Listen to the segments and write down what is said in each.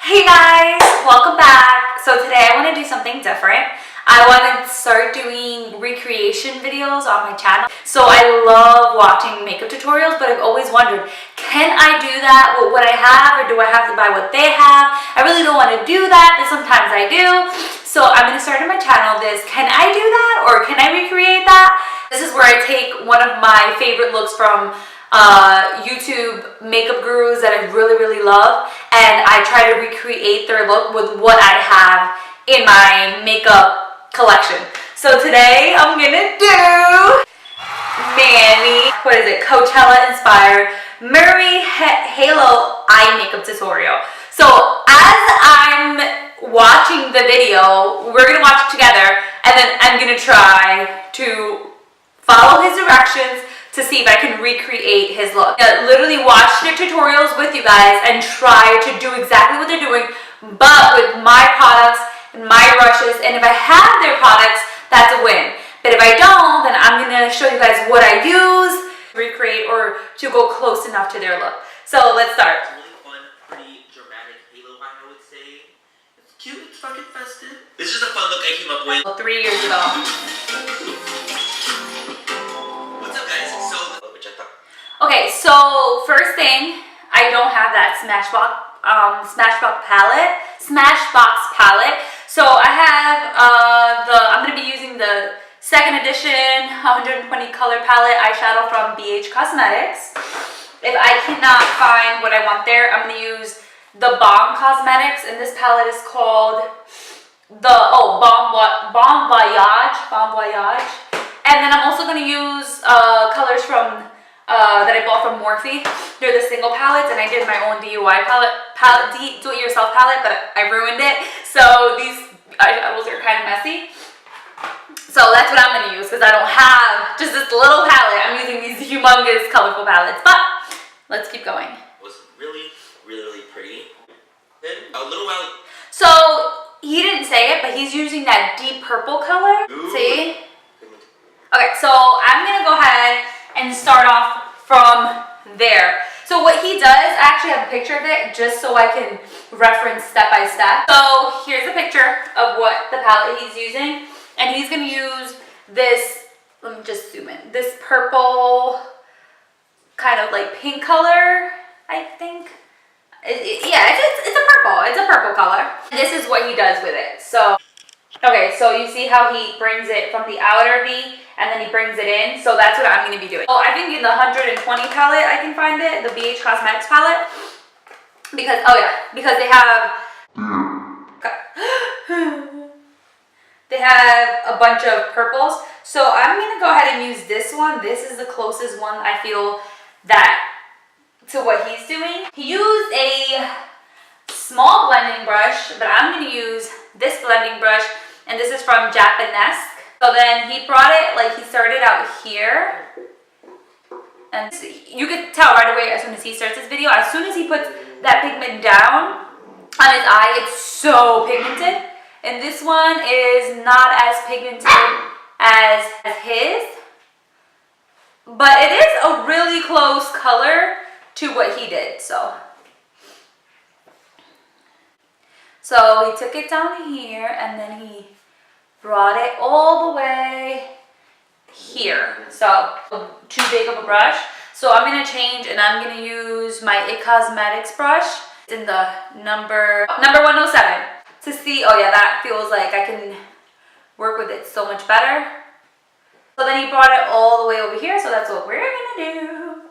Hey guys, welcome back. So today I want to do something different. I want to start doing recreation videos on my channel. So I love watching makeup tutorials, but I've always wondered, can I do that with what I have, or do I have to buy what they have? I really don't want to do that, but sometimes I do. So I'm going to start on my channel this, can I do that, or can I recreate that? This is where I take one of my favorite looks from YouTube makeup gurus that I really love, and I try to recreate their look with what I have in my makeup collection. So today I'm gonna do Manny, what is it, Coachella inspired Murray Halo eye makeup tutorial. So as I'm watching the video, we're gonna watch it together, and then I'm gonna try to follow his directions to see if I can recreate his look. I literally watch their tutorials with you guys and try to do exactly what they're doing, but with my products and my brushes. And if I have their products, that's a win. But if I don't, then I'm gonna show you guys what I use to recreate or to go close enough to their look. So let's start. It's really fun, pretty dramatic halo eye, I would say. It's cute, it's fucking festive. This is a fun look I came up with 3 years ago. Okay, so first thing, I don't have that Smashbox palette. So I have I'm gonna be using the second edition 120 color palette eyeshadow from BH Cosmetics. If I cannot find what I want there, I'm gonna use the Bomb Cosmetics, and this palette is called Bon Voyage. And then I'm also gonna use colors from that I bought from Morphe. They're the single palettes, and I did my own DIY do-it-yourself palette, but I ruined it. So these eyeshadows are kind of messy. So that's what I'm going to use, because I don't have just this little palette. I'm using these humongous colorful palettes. But let's keep going. It was really pretty. Then a little while. So he didn't say it, but he's using that deep purple color. Ooh. See? Okay, so I'm going to go ahead and start off from there. So what he does, I actually have a picture of it just so I can reference step by step. So here's a picture of what the palette he's using, and he's going to use this, let me just zoom in, this purple kind of like pink color, I think. Yeah, it's a purple color. This is what he does with it. So okay, so you see how he brings it from the outer V and then he brings it in. So that's what I'm going to be doing. So I think in the 120 palette I can find it, the BH Cosmetics palette. Because, oh yeah, because they have a bunch of purples. So I'm going to go ahead and use this one. This is the closest one I feel that to what he's doing. He used a small blending brush, but I'm going to use this blending brush, and this is from Japanesque. So then he brought it, like he started out here, and you can tell right away as soon as he starts this video, as soon as he puts that pigment down on his eye, it's so pigmented. And this one is not as pigmented as his, but it is a really close color to what he did. So he took it down here, and then he brought it all the way here. So too big of a brush. So I'm going to change, and I'm going to use my IT Cosmetics brush in the number 107 to see, oh yeah, that feels like I can work with it so much better. So then he brought it all the way over here, so that's what we're going to do.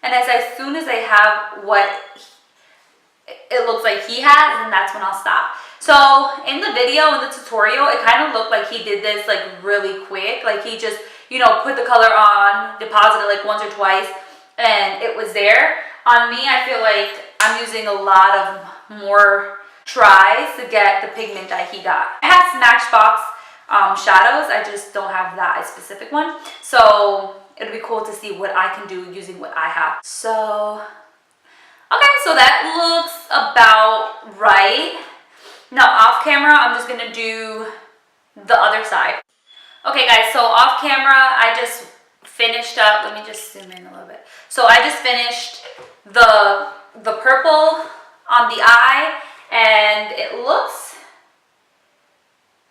And as soon as I have what it looks like he has, and that's when I'll stop. So in the video, in the tutorial, it kind of looked like he did this like really quick. Like he just, you know, put the color on, deposited like once or twice, and it was there. On me, I feel like I'm using a lot of more tries to get the pigment that he got. I have Smashbox shadows. I just don't have that specific one. So it'll be cool to see what I can do using what I have. So okay, so that looks about right. Now off camera, I'm just gonna do the other side. Okay guys, so off camera, I just finished up, let me just zoom in a little bit. So I just finished the purple on the eye, and it looks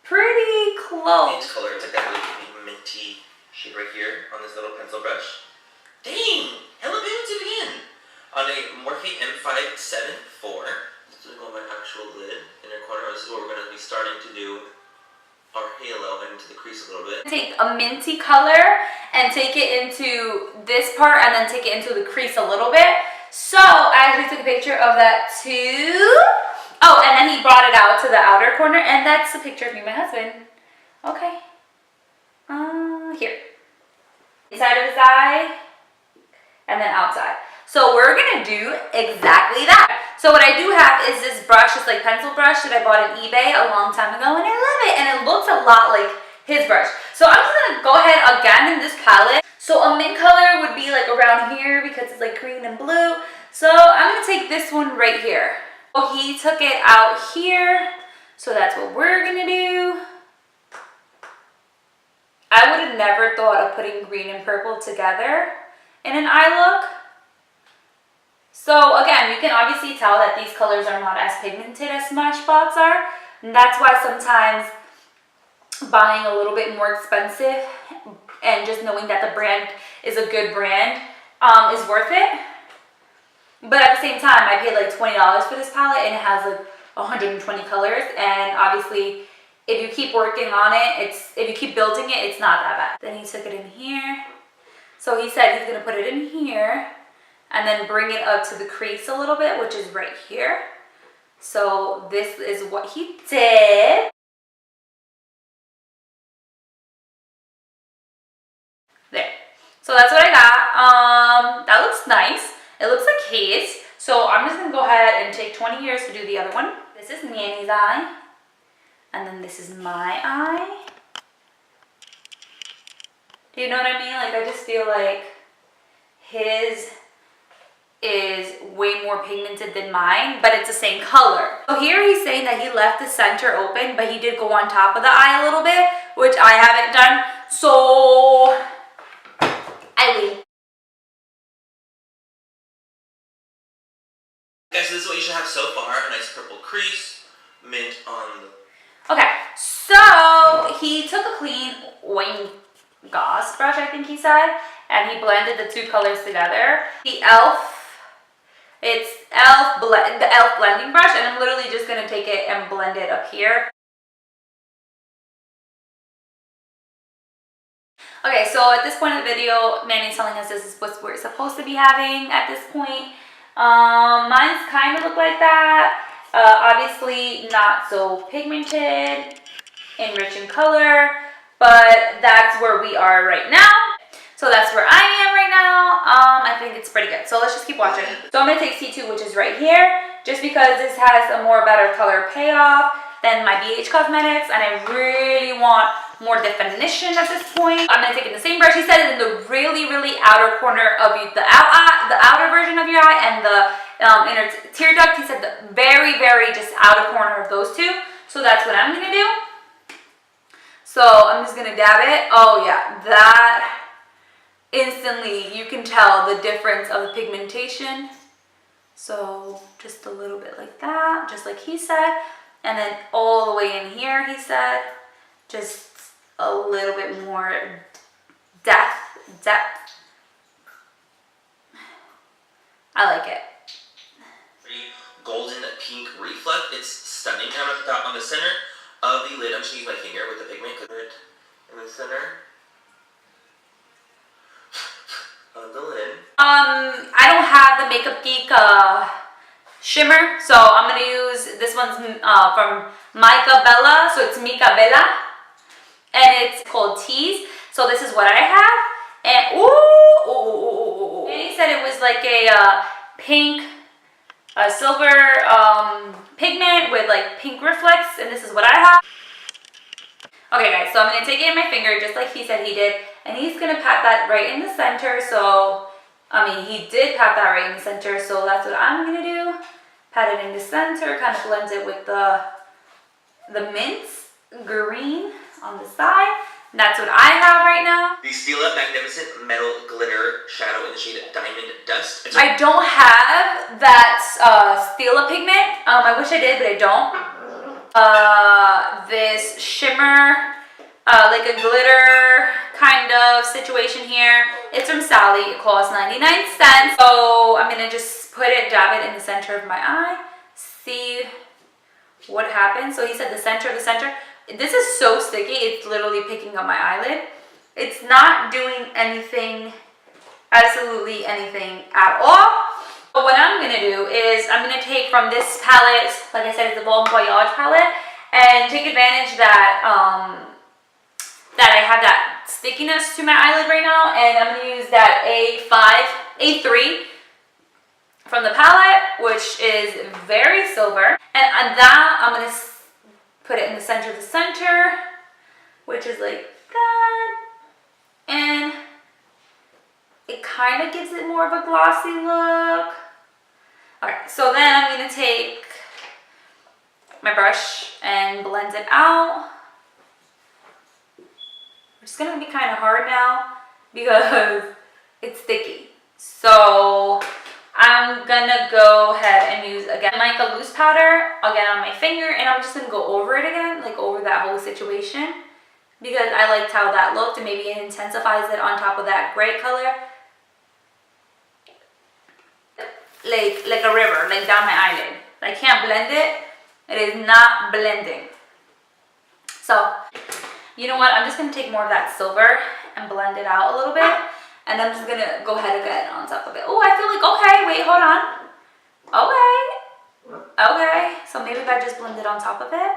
pretty close. Mint color. It's like that really minty shade right here on this little pencil brush. Dang! Hella pigmented again! On a Morphe M574. This is going to go on my actual lid in your corner. This is what we're going to be starting to do our halo and into the crease a little bit. Take a minty color and take it into this part and then take it into the crease a little bit. So I actually took a picture of that too. Oh, and then he brought it out to the outer corner, and that's a picture of me and my husband. Okay. Here. Inside of his eye, and then outside. So we're gonna do exactly that. So what I do have is this brush, this like pencil brush that I bought on eBay a long time ago, and I love it, and it looks a lot like his brush. So I'm just gonna go ahead again in this palette. So a mint color would be like around here because it's like green and blue. So I'm gonna take this one right here. So he took it out here, so that's what we're gonna do. I would have never thought of putting green and purple together in an eye look. So again, you can obviously tell that these colors are not as pigmented as Smashbox are. And that's why sometimes buying a little bit more expensive and just knowing that the brand is a good brand is worth it. But at the same time, I paid like $20 for this palette and it has like 120 colors. And obviously, if you keep working on it, if you keep building it, it's not that bad. Then he took it in here. So he said he's gonna put it in here and then bring it up to the crease a little bit, which is right here. So this is what he did. There. So that's what I got. That looks nice. It looks like his. So I'm just gonna go ahead and take 20 years to do the other one. This is Manny's eye. And then this is my eye. Do you know what I mean? Like, I just feel like his is way more pigmented than mine, but it's the same color. So here he's saying that he left the center open, but he did go on top of the eye a little bit, which I haven't done. So I win. Guys, so this is what you should have so far. A nice purple crease, mint on the... Okay, so he took a clean wing gauze brush, I think he said, and he blended the two colors together. The the e.l.f. blending brush, and I'm literally just gonna take it and blend it up here. Okay, so at this point in the video, Manny's telling us this is what we're supposed to be having at this point. Mine's kind of look like that. Obviously not so pigmented and rich in color, but that's where we are right now. So that's where I am right now. I think it's pretty good. So let's just keep watching. So I'm gonna take C2, which is right here, just because this has a more better color payoff than my BH Cosmetics, and I really want more definition at this point. I'm gonna take it in the same brush he said, in the really, really outer corner of the outer version of your eye, and the inner tear duct. He said the very, very just outer corner of those two. So that's what I'm gonna do. So I'm just gonna dab it. Oh yeah, that instantly you can tell the difference of the pigmentation. So just a little bit like that, just like he said. And then all the way in here, he said, just a little bit more depth. I like it. Golden pink reflect. It's stunning. And I'm gonna put that on the center of the lid. I'm just gonna use my finger with the pigment in the center of the lid. I don't have the Makeup Geek shimmer, so I'm gonna use this one's from Mica Bella. So it's Mica Bella, and it's called Tease. So this is what I have, and ooh. And he said it was like a pink. A silver pigment with like pink reflex, and this is what I have. Okay guys, so I'm gonna take it in my finger just like he said he did, and he's gonna pat that right in the center. So he did pat that right in the center, so that's what I'm gonna do. Pat it in the center, kind of blends it with the mint green on the side. That's what I have right now. The Stila Magnificent Metal Glitter Shadow in the shade Diamond Dust. I don't have that Stila pigment. I wish I did, but I don't. This shimmer, like a glitter kind of situation here. It's from Sally. It costs 99 cents. So I'm gonna just put it, dab it in the center of my eye. See what happens. So he said the center of the center. This is so sticky. It's literally picking up my eyelid. It's not doing anything, absolutely anything at all. But what I'm gonna do is I'm gonna take from this palette, like I said, it's the Bon Voyage palette, and take advantage that that I have that stickiness to my eyelid right now, and I'm gonna use that A3 from the palette, which is very silver, and on that I'm gonna put it in the center of the center, which is like that, and it kind of gives it more of a glossy look. Alright, so then I'm going to take my brush and blend it out. It's going to be kind of hard now because it's sticky. So I'm going to go ahead and use, again, like a loose powder, again on my finger, and I'm just going to go over it again, like over that whole situation, because I liked how that looked, and maybe it intensifies it on top of that gray color. Like a river, like down my eyelid. I can't blend it. It is not blending. So, you know what? I'm just going to take more of that silver and blend it out a little bit. And I'm just going to go ahead again on top of it. Oh, I feel like, okay, wait, hold on. Okay. So maybe if I just blend it on top of it.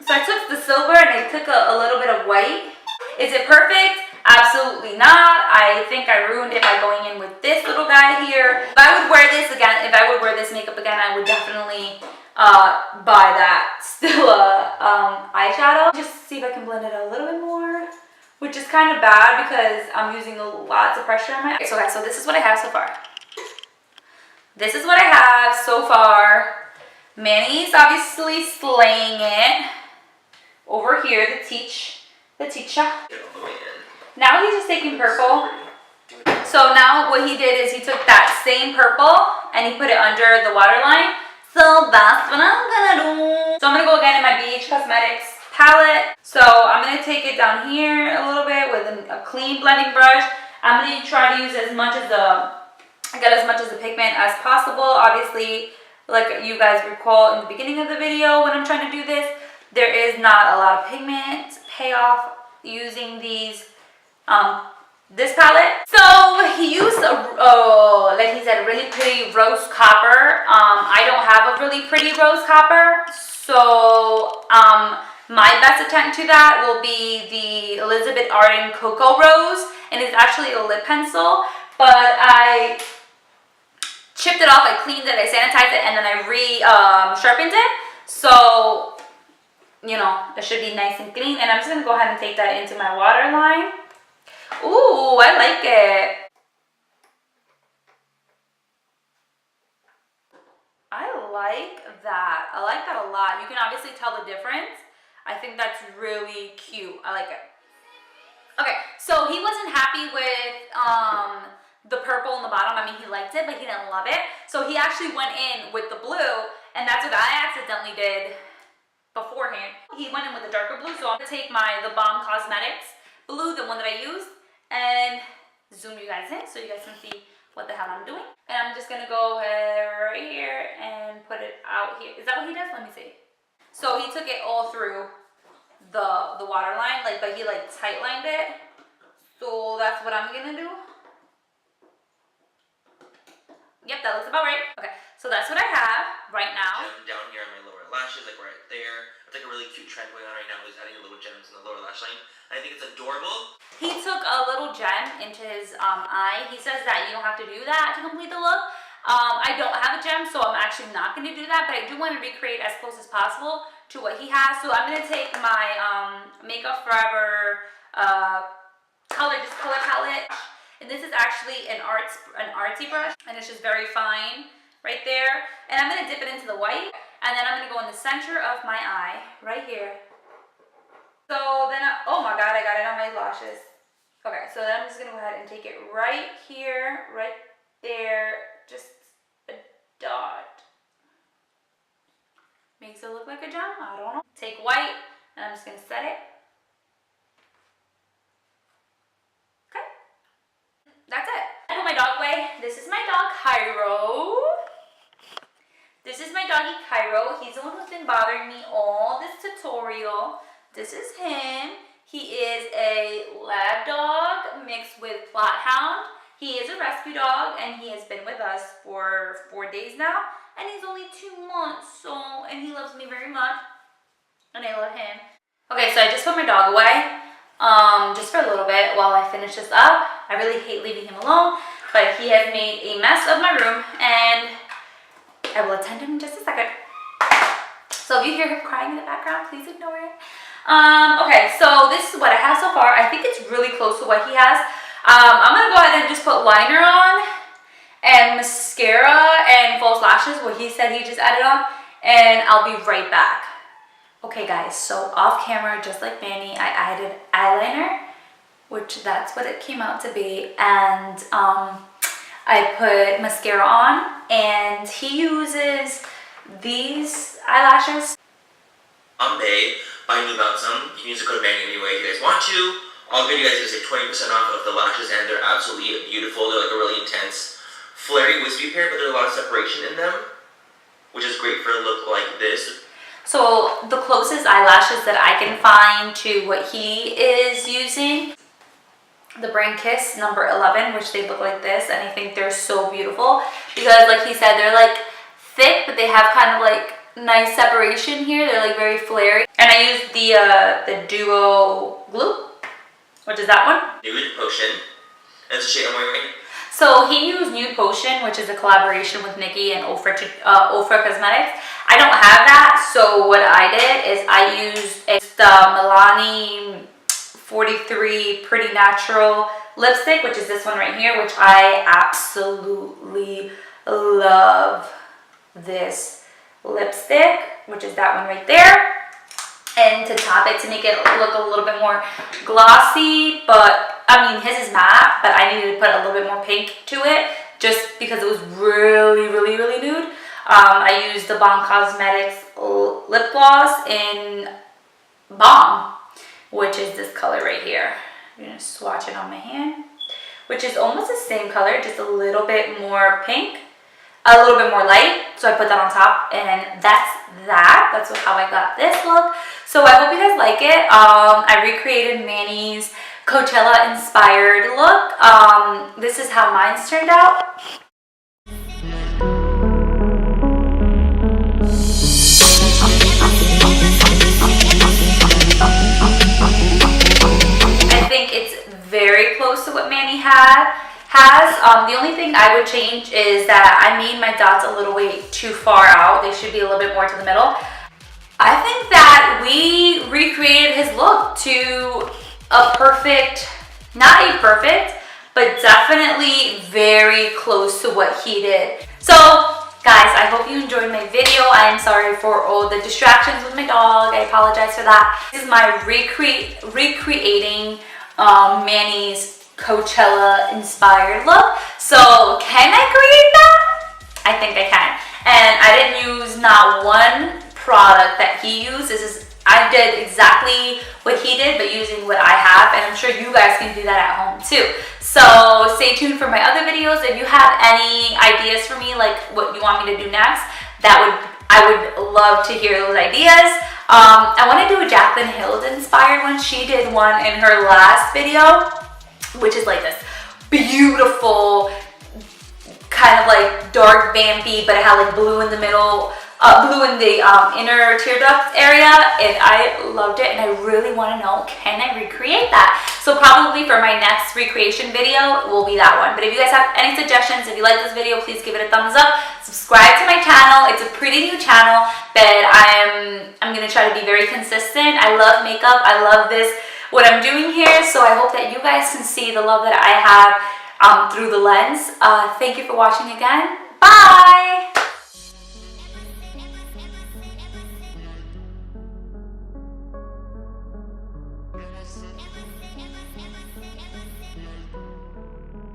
So I took the silver and I took a little bit of white. Is it perfect? Absolutely not. I think I ruined it by going in with this little guy here. If I would wear this again, if I would wear this makeup again, I would definitely buy that Stila eyeshadow. Just see if I can blend it a little bit more, which is kind of bad because I'm using lots of pressure on my eye. So guys, so this is what I have so far. This is what I have so far. Manny's obviously slaying it. Over here, the teacher. Now he's just taking purple. So now what he did is he took that same purple and he put it under the waterline. So that's what I'm gonna do. So I'm gonna go again in my BH Cosmetics palette. So I'm gonna take it down here a little bit with a clean blending brush. I'm gonna try to use as much of the pigment as possible. Obviously, like you guys recall in the beginning of the video when I'm trying to do this, there is not a lot of pigment payoff using this palette. So he used like he said, really pretty rose copper. I don't have a really pretty rose copper, so my best attempt to that will be the Elizabeth Arden Cocoa Rose, and it's actually a lip pencil, but I chipped it off, I cleaned it, I sanitized it, and then I sharpened it, so you know, it should be nice and clean. And I'm just gonna go ahead and take that into my waterline. Ooh, I like it. I like that. I like that a lot. You can obviously tell the difference. I think that's really cute. I like it. Okay, so he wasn't happy with the purple in the bottom. I mean, he liked it, but he didn't love it. So he actually went in with the blue, and that's what I accidentally did beforehand. He went in with a darker blue, so I'm gonna take the Balm Cosmetics blue, the one that I used, and zoom you guys in so you guys can see what the hell I'm doing. And I'm just gonna go right here and put it out here. Is that what he does? Let me see. So he took it all through the waterline, but he tight lined it. So that's what I'm gonna do. Yep, that looks about right. Okay, so that's what I have right now. Down here on my lower lashes, right there. It's a really cute trend going on right now is adding little gems in the lower lash line. I think it's adorable. He took a little gem into his eye. He says that you don't have to do that to complete the look. I don't have a gem, so I'm actually not going to do that, but I do want to recreate as close as possible to what he has. So I'm going to take my Makeup Forever color palette. And this is actually an artsy brush, and it's just very fine right there. And I'm gonna dip it into the white, and then I'm gonna go in the center of my eye, right here. So then, oh my god, I got it on my lashes. Okay, so then I'm just gonna go ahead and take it right here, right there, just a dot. Makes it look like a gem, I don't know. Take white, and I'm just gonna set it. Okay, that's it. I put my dog away. This is my dog, Cairo. This is my doggy, Cairo. He's the one who's been bothering me all this tutorial. This is him. He is a lab dog mixed with plot hound. He is a rescue dog, and he has been with us for 4 days now. And he's only 2 months, and he loves me very much, and I love him. Okay, so I just put my dog away, just for a little bit while I finish this up. I really hate leaving him alone, but he has made a mess of my room, and I will attend him in just a second. So if you hear him crying in the background, please ignore it. Okay, so this is what I have so far. I think it's really close to what he has. I'm gonna go ahead and just put liner on and mascara and false lashes, what he said he just added on, and I'll be right back. Okay guys, so off camera, just like Manny, I added eyeliner, which that's what it came out to be, and I put mascara on, and he uses these eyelashes. On Bay by New Mountain. You can use the code MANNY MUA if you guys want to. All good, you guys get 20% off of the lashes, and they're absolutely beautiful. They're like a really intense, flary, wispy pair, but there's a lot of separation in them, which is great for a look like this. So the closest eyelashes that I can find to what he is using, the brand Kiss number 11, which they look like this, and I think they're so beautiful because, like he said, they're like thick, but they have kind of like nice separation here. They're like very flary. And I used the Duo Glue, which is that one. Nude Potion. And it's a shade I'm wearing right here. So he used Nude Potion, which is a collaboration with Nikki and Ofra Cosmetics. I don't have that, so what I did is I used the Milani 43 Pretty Natural lipstick, which is this one right here, which I absolutely love this lipstick, which is that one right there. And to top it, to make it look a little bit more glossy, but I mean his is matte, but I needed to put a little bit more pink to it just because it was really nude. I used the Bomb Cosmetics lip gloss in Bomb, which is this color right here. I'm gonna swatch it on my hand, which is almost the same color, just a little bit more pink, a little bit more light. So I put that on top, and that's how I got this look. So I hope you guys like it. I recreated Manny's Coachella inspired look. This is how mine's turned out. I think it's very close to what Manny has. The only thing I would change is that I made my dots a little way too far out. They should be a little bit more to the middle. I think that we recreated his look to a perfect, not a perfect, but definitely very close to what he did. So guys, I hope you enjoyed my video. I am sorry for all the distractions with my dog. I apologize for that. This is my recreating Manny's Coachella inspired look. So can I create that? I think I can. And I didn't use not one product that he used. I did exactly what he did, but using what I have, and I'm sure you guys can do that at home too. So stay tuned for my other videos. If you have any ideas for me, like what you want me to do next, I would love to hear those ideas. I want to do a Jaclyn Hill inspired one. She did one in her last video, which is like this beautiful kind of like dark vampy, but it had like blue in the middle, blue in the inner tear duct area, and I loved it, and I really want to know, can I recreate that? So probably for my next recreation video will be that one. But if you guys have any suggestions, if you like this video, please give it a thumbs up. Subscribe to my channel. It's a pretty new channel, but I'm gonna try to be very consistent. I love makeup. I love what I'm doing here, so I hope that you guys can see the love that I have through the lens. Thank you for watching again. Bye!